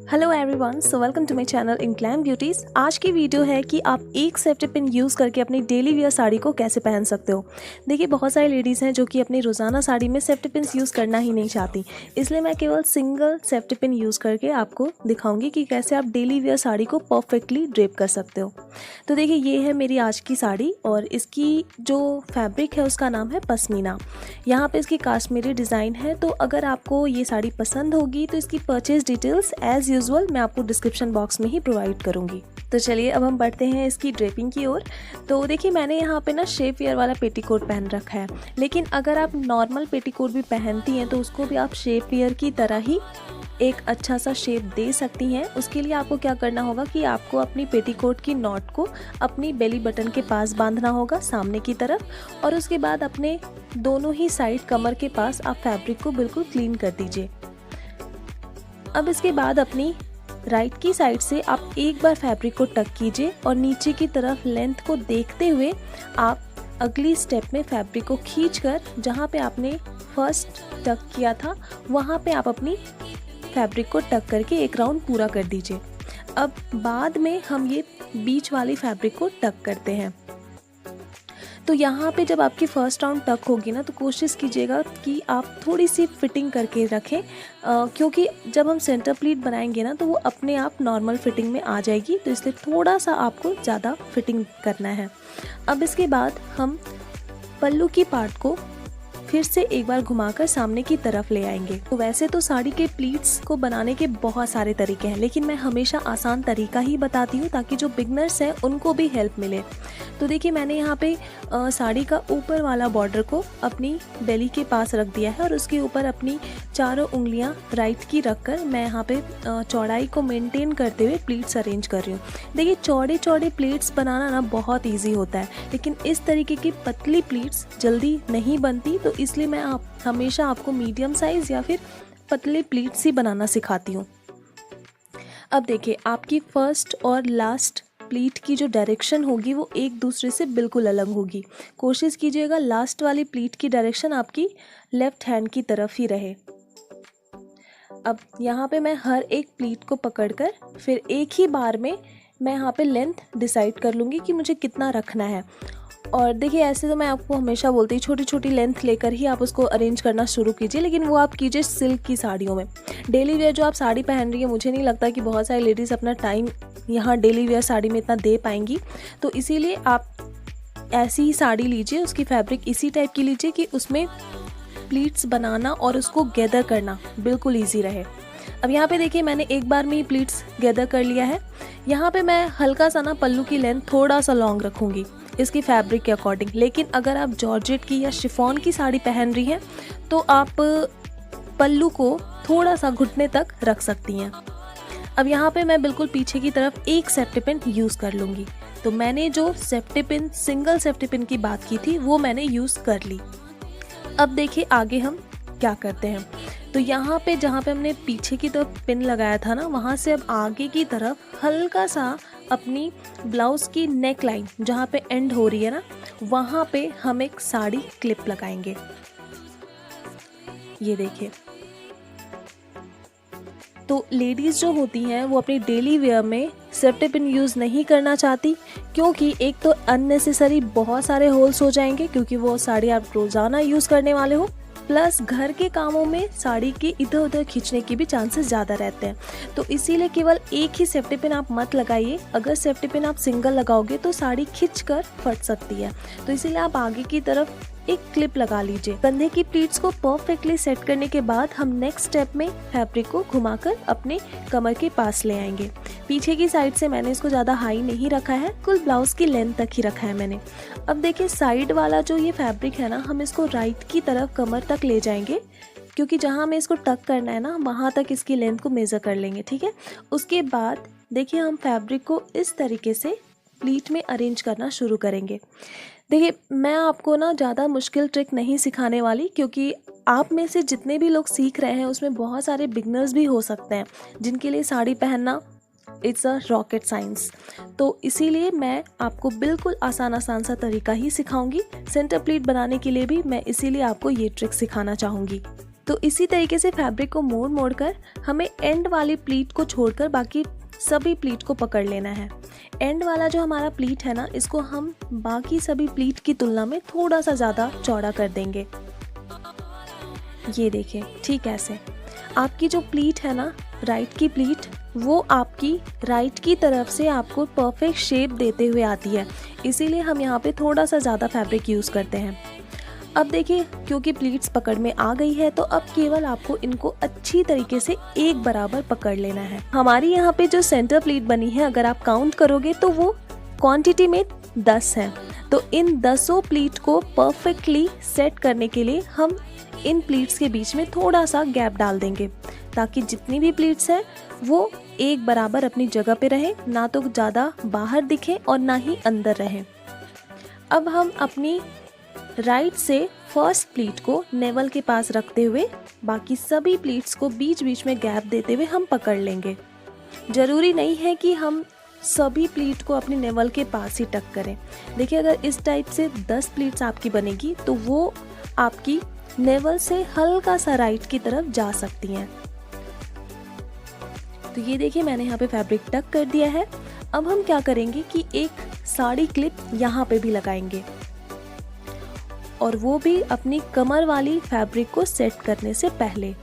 Hello everyone, so welcome to my channel Inclam beauties. आज की video है कि आप एक सेफ्टी पिन यूज़ करके अपनी डेली वेयर साड़ी को कैसे पहन सकते हो। देखिए, बहुत सारी लेडीज़ हैं जो कि अपनी रोज़ाना साड़ी में सेफ्टी पिन यूज़ करना ही नहीं चाहती, इसलिए मैं केवल सिंगल सेफ्टी पिन यूज़ करके आपको दिखाऊंगी कि कैसे आप डेली वेयर साड़ी को परफेक्टली ड्रेप कर सकते हो। तो देखिए, ये है मेरी आज की साड़ी और इसकी जो फैब्रिक है उसका नाम है पश्मीना। यहाँ पे इसकी काश्मीरी डिज़ाइन है। तो अगर आपको ये साड़ी पसंद होगी तो इसकी परचेज डिटेल्स एज़ यूजुअल मैं आपको डिस्क्रिप्शन बॉक्स में ही प्रोवाइड करूँगी। तो चलिए अब हम बढ़ते हैं इसकी ड्रेपिंग की ओर। तो देखिए, मैंने यहाँ पे ना शेप वेयर वाला पेटीकोट पहन रखा है, लेकिन अगर आप नॉर्मल पेटीकोट भी पहनती हैं तो उसको भी आप शेप वेयर की तरह ही एक अच्छा सा शेप दे सकती हैं। उसके लिए आपको क्या करना होगा कि आपको अपनी पेटीकोट की नॉट को अपनी बेली बटन के पास बांधना होगा सामने की तरफ, और उसके बाद अपने दोनों ही साइड कमर के पास आप फैब्रिक को बिल्कुल क्लीन कर दीजिए। अब इसके बाद अपनी राइट की साइड से आप एक बार फैब्रिक को टक कीजिए और नीचे की तरफ लेंथ को देखते हुए आप अगली स्टेप में फैब्रिक को खींचकर जहाँ पे आपने फर्स्ट टक किया था वहाँ पे आप अपनी फैब्रिक को टक करके एक राउंड पूरा कर दीजिए। अब बाद में हम ये बीच वाली फैब्रिक को टक करते हैं। तो यहाँ पे जब आपकी फर्स्ट राउंड टक होगी ना, तो कोशिश कीजिएगा कि आप थोड़ी सी फिटिंग करके रखें, क्योंकि जब हम सेंटर प्लीट बनाएंगे ना तो वो अपने आप नॉर्मल फिटिंग में आ जाएगी, तो इसलिए थोड़ा सा आपको ज़्यादा फिटिंग करना है। अब इसके बाद हम पल्लू की पार्ट को फिर से एक बार घुमाकर सामने की तरफ ले आएंगे। तो वैसे तो साड़ी के प्लीट्स को बनाने के बहुत सारे तरीके हैं, लेकिन मैं हमेशा आसान तरीका ही बताती हूँ ताकि जो बिगनर्स हैं उनको भी हेल्प मिले। तो देखिए, मैंने यहाँ पे साड़ी का ऊपर वाला बॉर्डर को अपनी बेली के पास रख दिया है और उसके ऊपर अपनी चारों उंगलियाँ राइट की रखकर मैं यहाँ पे चौड़ाई को मेंटेन करते हुए प्लीट्स अरेंज कर रही हूँ। देखिए, चौड़े चौड़े प्लीट्स बनाना ना बहुत ईजी होता है, लेकिन इस तरीके की पतली प्लीट्स जल्दी नहीं बनती, तो इसलिए मैं हमेशा आपको मीडियम साइज़ या फिर पतले प्लीट्स ही बनाना सिखाती हूँ। अब देखिए, आपकी फर्स्ट और लास्ट प्लीट की जो डायरेक्शन होगी वो एक दूसरे से बिल्कुल अलग होगी। कोशिश कीजिएगा लास्ट वाली प्लीट की डायरेक्शन आपकी लेफ्ट हैंड की तरफ ही रहे। अब यहाँ पे मैं हर एक प्लीट को पकड़कर फिर एक ही बार में मैं यहाँ पे लेंथ डिसाइड कर लूँगी कि मुझे कितना रखना है। और देखिए, ऐसे तो मैं आपको हमेशा बोलती हूँ छोटी छोटी लेंथ लेकर ही आप उसको अरेंज करना शुरू कीजिए, लेकिन वो आप कीजिए सिल्क की साड़ियों में। डेली वेयर जो आप साड़ी पहन रही है, मुझे नहीं लगता कि बहुत सारी लेडीज़ अपना टाइम यहाँ डेली वेयर साड़ी में इतना दे पाएंगी, तो इसीलिए आप ऐसी ही साड़ी लीजिए, उसकी फैब्रिक इसी टाइप की लीजिए कि उसमें प्लीट्स बनाना और उसको गैदर करना बिल्कुल ईजी रहे। अब यहाँ पे देखिए, मैंने एक बार में ही प्लीट्स गैदर कर लिया है। यहाँ पे मैं हल्का सा ना पल्लू की लेंथ थोड़ा सा लॉन्ग रखूँगी इसकी फैब्रिक के अकॉर्डिंग, लेकिन अगर आप जॉर्जेट की या शिफॉन की साड़ी पहन रही हैं तो आप पल्लू को थोड़ा सा घुटने तक रख सकती हैं। अब यहाँ पे मैं बिल्कुल पीछे की तरफ एक सेफ्टी पिन यूज़ कर लूँगी। तो मैंने जो safety pin, single safety pin की बात की थी, वो मैंने यूज़ कर ली। अब देखिए आगे हम क्या करते हैं। तो यहाँ पे जहाँ पे हमने पीछे की तरफ पिन लगाया था ना, वहाँ से अब आगे की तरफ हल्का सा अपनी ब्लाउज़ की नेक लाइन जहाँ पे एंड हो रही है ना, वहाँ पे हम एक साड़ी क्लिप लगाएंगे। ये देखिए, तो लेडीज़ जो होती हैं वो अपनी डेली वेयर में सेफ्टी पिन यूज़ नहीं करना चाहती, क्योंकि एक तो अननेसेसरी बहुत सारे होल्स हो जाएंगे क्योंकि वो साड़ी आप रोज़ाना यूज़ करने वाले हो, प्लस घर के कामों में साड़ी के इधर उधर खींचने की भी चांसेस ज़्यादा रहते हैं। तो इसीलिए केवल एक ही सेफ्टी पिन आप मत लगाइए। अगर सेफ्टी पिन आप सिंगल लगाओगे तो साड़ी खींचकर फट सकती है, तो इसीलिए आप आगे की तरफ एक क्लिप लगा लीजिए। कंधे की प्लीट्स को परफेक्टली सेट करने के बाद हम नेक्स्ट स्टेप में फैब्रिक को घुमाकर अपने कमर के पास ले आएंगे। पीछे की साइड से मैंने इसको ज़्यादा हाई नहीं रखा है, कुल ब्लाउज़ की लेंथ तक ही रखा है मैंने। अब देखिए, साइड वाला जो ये फैब्रिक है ना, हम इसको राइट की तरफ कमर तक ले जाएंगे, क्योंकि जहाँ हमें इसको टक करना है ना, वहाँ तक इसकी लेंथ को मेज़र कर लेंगे, ठीक है। उसके बाद देखिए, हम फैब्रिक को इस तरीके से प्लीट में अरेंज करना शुरू करेंगे। देखिए, मैं आपको ना ज़्यादा मुश्किल ट्रिक नहीं सिखाने वाली, क्योंकि आप में से जितने भी लोग सीख रहे हैं उसमें बहुत सारे बिगनर्स भी हो सकते हैं जिनके लिए साड़ी पहनना इट्स अ रॉकेट साइंस। तो इसीलिए मैं आपको बिल्कुल आसान सा तरीका ही सिखाऊंगी। सेंटर प्लीट बनाने के लिए भी मैं इसीलिए आपको ये ट्रिक सिखाना चाहूँगी। तो इसी तरीके से फैब्रिक को मोड़ कर हमें एंड वाली प्लीट को छोड़कर बाकी सभी प्लीट को पकड़ लेना है। एंड वाला जो हमारा प्लीट है ना, इसको हम बाकी सभी प्लीट की तुलना में थोड़ा सा ज़्यादा चौड़ा कर देंगे। ये देखें, ठीक ऐसे आपकी जो प्लीट है ना, राइट की प्लीट, वो आपकी राइट की तरफ से आपको परफेक्ट शेप देते हुए आती है, इसीलिए हम यहाँ पे थोड़ा सा ज़्यादा फैब्रिक यूज़ करते हैं। अब देखिए, क्योंकि प्लीट्स पकड़ में आ गई है तो अब केवल आपको इनको अच्छी तरीके से एक बराबर पकड़ लेना है। हमारी यहाँ पे जो सेंटर प्लीट बनी है, अगर आप काउंट करोगे तो वो क्वांटिटी में 10 है। तो इन 10 प्लीट को परफेक्टली सेट करने के लिए हम इन प्लीट्स के बीच में थोड़ा सा गैप डाल देंगे, ताकि जितनी भी प्लीट्स हैं वो एक बराबर अपनी जगह पे रहे, ना तो ज़्यादा बाहर दिखे और ना ही अंदर रहे। अब हम अपनी राइट से फर्स्ट प्लीट को नेवल के पास रखते हुए बाकी सभी प्लीट्स को बीच बीच में गैप देते हुए हम पकड़ लेंगे। ज़रूरी नहीं है कि हम सभी प्लीट को अपनी नेवल के पास ही टक करें। देखिए, अगर इस टाइप से 10 प्लीट्स आपकी बनेगी तो वो आपकी नेवल से हल्का सा राइट की तरफ जा सकती हैं। तो ये देखिए, मैंने यहाँ पे फैब्रिक टक कर दिया है। अब हम क्या करेंगे कि एक साड़ी क्लिप यहाँ पे भी लगाएंगे, और वो भी अपनी कमर वाली फैब्रिक को सेट करने से पहले,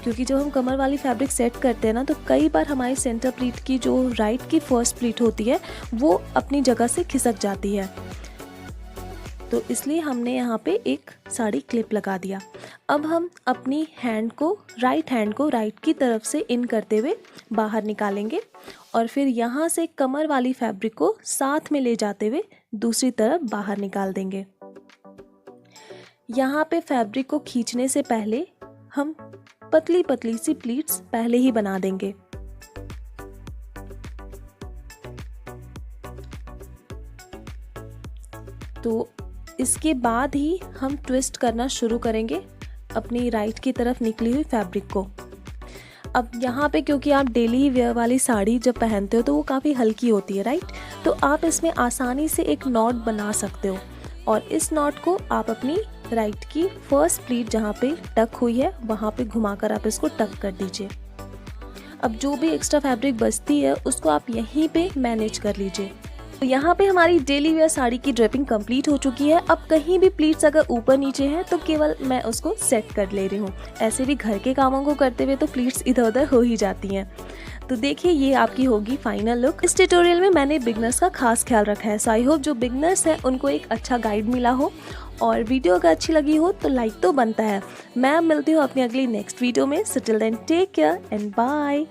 क्योंकि जब हम कमर वाली फैब्रिक सेट करते हैं ना, तो कई बार हमारी सेंटर प्लीट की जो राइट की फर्स्ट प्लीट होती है वो अपनी जगह से खिसक जाती है, तो इसलिए हमने यहाँ पे एक साड़ी क्लिप लगा दिया। अब हम अपनी राइट हैंड को राइट की तरफ से इन करते हुए बाहर निकालेंगे, और फिर यहाँ से कमर वाली फैब्रिक को साथ में ले जाते हुए दूसरी तरफ बाहर निकाल देंगे। यहाँ पे फैब्रिक को खींचने से पहले हम पतली पतली सी प्लीट्स पहले ही बना देंगे। तो इसके बाद ही हम ट्विस्ट करना शुरू करेंगे अपनी राइट की तरफ निकली हुई फैब्रिक को। अब यहाँ पे क्योंकि आप डेली वेयर वाली साड़ी जब पहनते हो तो वो काफ़ी हल्की होती है, राइट, तो आप इसमें आसानी से एक नॉट बना सकते हो, और इस नॉट को आप अपनी राइट की फर्स्ट प्लीट जहाँ पे टक हुई है वहाँ पे घुमाकर आप इसको टक कर दीजिए। अब जो भी एक्स्ट्रा फैब्रिक बचती है उसको आप यहीं पे मैनेज कर लीजिए। तो यहाँ पे हमारी डेली वेयर साड़ी की ड्रेपिंग कंप्लीट हो चुकी है। अब कहीं भी प्लीट्स अगर ऊपर नीचे हैं तो केवल मैं उसको सेट कर ले रही हूँ। ऐसे भी घर के कामों को करते हुए तो प्लीट्स इधर उधर हो ही जाती हैं। तो देखिए, ये आपकी होगी फाइनल लुक। इस ट्यूटोरियल में मैंने बिगनर्स का खास ख्याल रखा है, सो आई होप जो बिगनर्स हैं उनको एक अच्छा गाइड मिला हो, और वीडियो अगर अच्छी लगी हो तो लाइक तो बनता है। मैं अब मिलती हूँ अपनी अगली नेक्स्ट वीडियो में। So till then take care and bye.